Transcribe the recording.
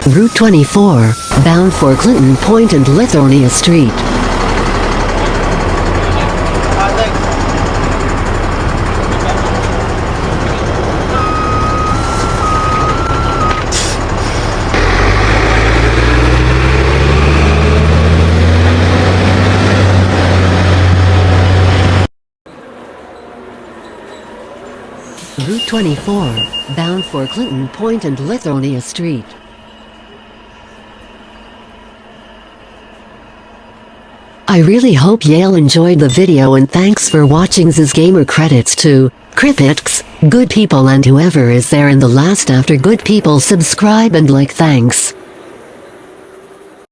Route 24, bound for Clinton Point and Lithonia Street. Route 24, bound for Clinton Point and Lithonia Street. I really hope Yale enjoyed the video, and thanks for watching. This gamer credits to Critics, good people, and whoever is there in the last after good people. Subscribe and like. Thanks.